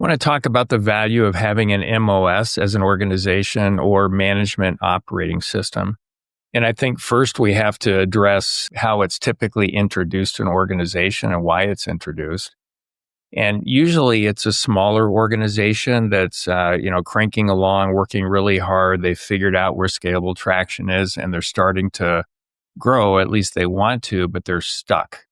Want to talk about the value of having an MOS as an organization or management operating system. And I think first we have to address how it's typically introduced to an organization and why it's introduced. And usually it's a smaller organization that's, cranking along, working really hard. They've figured out where scalable traction is and they're starting to grow. At least they want to, but they're stuck.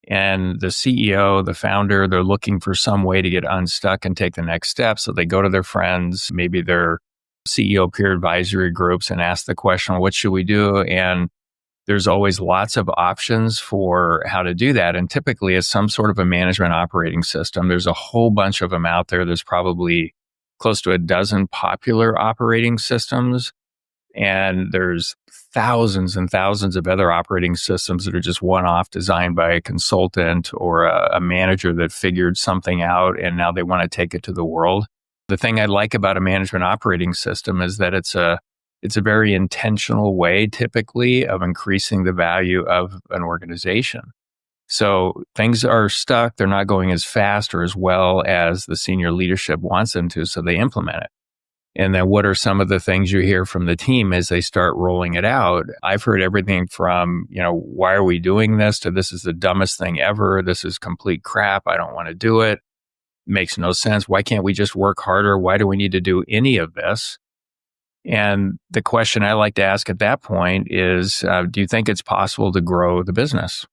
And the CEO, the founder, they're looking for some way to get unstuck and take the next step. So they go to their friends, maybe their CEO peer advisory groups, and ask the question, what should we do? And there's always lots of options for how to do that. And typically it's some sort of a management operating system. There's a whole bunch of them out there. There's probably close to a dozen popular operating systems. And there's thousands and thousands of other operating systems that are just one-off, designed by a consultant or a manager that figured something out and now they want to take it to the world. The thing I like about a management operating system is that it's a very intentional way, typically, of increasing the value of an organization. So things are stuck. They're not going as fast or as well as the senior leadership wants them to, so they implement it. And then what are some of the things you hear from the team as they start rolling it out? I've heard everything from, why are we doing this, to this is the dumbest thing ever. This is complete crap. I don't want to do it. Makes no sense. Why can't we just work harder? Why do we need to do any of this? And the question I like to ask at that point is, do you think it's possible to grow the business?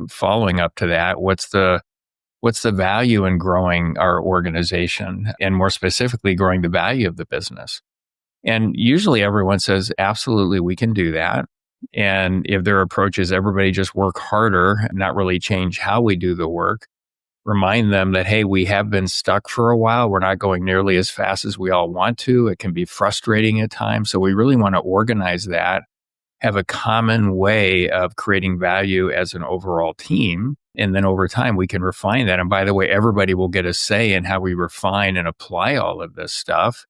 Following up to that, what's the value in growing our organization, and more specifically, growing the value of the business? And usually everyone says, absolutely, we can do that. And if their approach is everybody just work harder, not really change how we do the work, remind them that, hey, we have been stuck for a while. We're not going nearly as fast as we all want to. It can be frustrating at times. So we really want to organize that, have a common way of creating value as an overall team. And then over time, we can refine that. And by the way, everybody will get a say in how we refine and apply all of this stuff.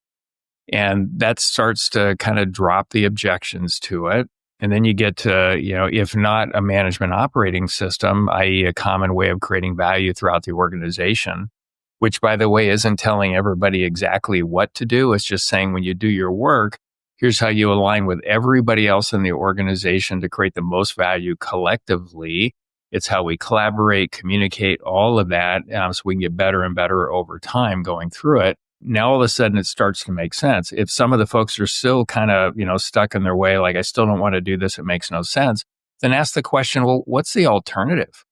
And that starts to kind of drop the objections to it. And then you get to, if not a management operating system, i.e. a common way of creating value throughout the organization, which, by the way, isn't telling everybody exactly what to do. It's just saying, when you do your work, here's how you align with everybody else in the organization to create the most value collectively. It's how we collaborate, communicate, all of that, so we can get better and better over time going through it. Now, all of a sudden, it starts to make sense. If some of the folks are still kind of, stuck in their way, like, I still don't want to do this, it makes no sense, then ask the question, well, what's the alternative?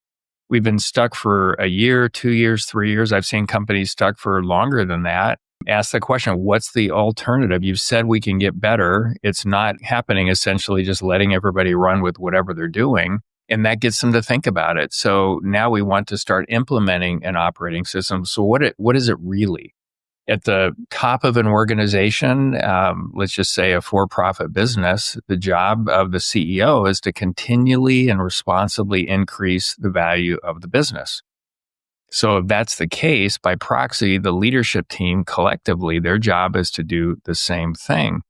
We've been stuck for a year, 2 years, 3 years. I've seen companies stuck for longer than that. Ask the question, what's the alternative? You've said we can get better. It's not happening, essentially just letting everybody run with whatever they're doing. And that gets them to think about it. So now we want to start implementing an operating system. So what is it really? At the top of an organization, let's just say a for-profit business, the job of the CEO is to continually and responsibly increase the value of the business. So if that's the case, by proxy, the leadership team collectively, their job is to do the same thing.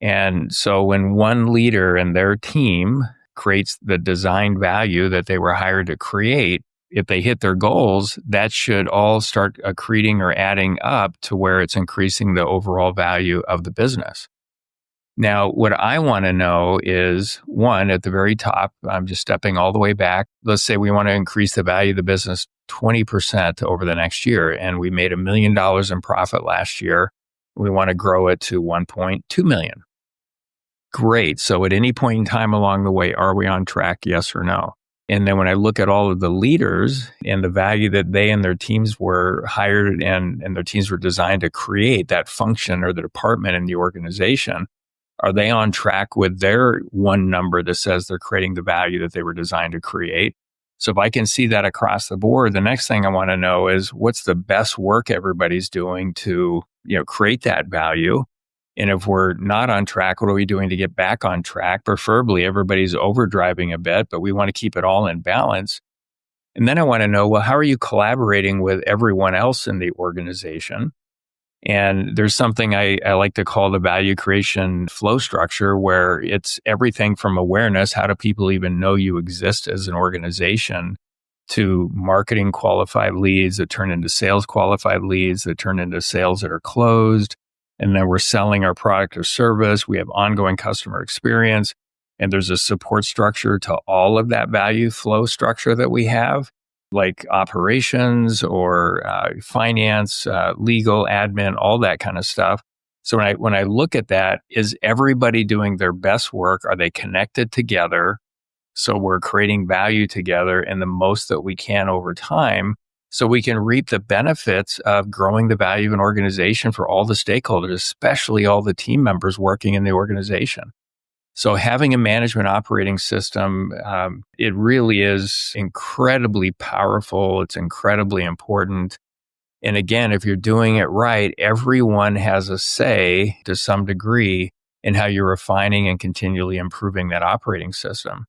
And so when one leader and their team creates the design value that they were hired to create, if they hit their goals, that should all start accreting or adding up to where it's increasing the overall value of the business. Now, what I want to know is, one, at the very top, I'm just stepping all the way back. Let's say we want to increase the value of the business 20% over the next year, and we made $1 million in profit last year. We want to grow it to 1.2 million. Great. So at any point in time along the way, are we on track? Yes or no? And then when I look at all of the leaders and the value that they and their teams were hired and their teams were designed to create, that function or the department in the organization, are they on track with their one number that says they're creating the value that they were designed to create? So if I can see that across the board, the next thing I want to know is, what's the best work everybody's doing to, create that value? And if we're not on track, what are we doing to get back on track? Preferably, everybody's overdriving a bit, but we want to keep it all in balance. And then I want to know, well, how are you collaborating with everyone else in the organization? And there's something I like to call the value creation flow structure, where it's everything from awareness. How do people even know you exist as an organization? to marketing qualified leads that turn into sales qualified leads that turn into sales that are closed. And then we're selling our product or service. We have ongoing customer experience. And there's a support structure to all of that value flow structure that we have, like operations or finance, legal, admin, all that kind of stuff. So when I look at that, is everybody doing their best work? Are they connected together? So we're creating value together and the most that we can over time so we can reap the benefits of growing the value of an organization for all the stakeholders, especially all the team members working in the organization. So having a management operating system, it really is incredibly powerful. It's incredibly important. And again, if you're doing it right, everyone has a say to some degree in how you're refining and continually improving that operating system.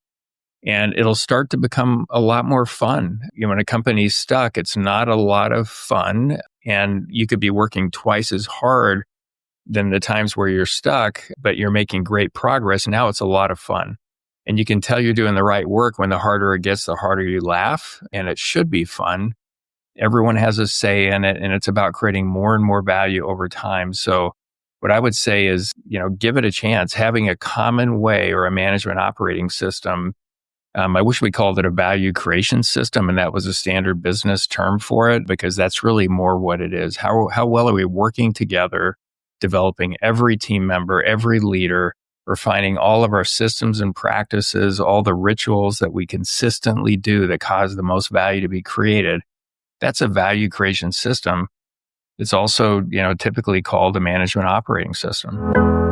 And it'll start to become a lot more fun. When a company's stuck, it's not a lot of fun. And you could be working twice as hard than the times where you're stuck, but you're making great progress. Now it's a lot of fun. And you can tell you're doing the right work when the harder it gets, the harder you laugh. And it should be fun. Everyone has a say in it. And it's about creating more and more value over time. So what I would say is, give it a chance. Having a common way or a management operating system. I wish we called it a value creation system, and that was a standard business term for it, because that's really more what it is. How well are we working together, developing every team member, every leader, refining all of our systems and practices, all the rituals that we consistently do that cause the most value to be created. That's a value creation system. It's also, typically called a management operating system.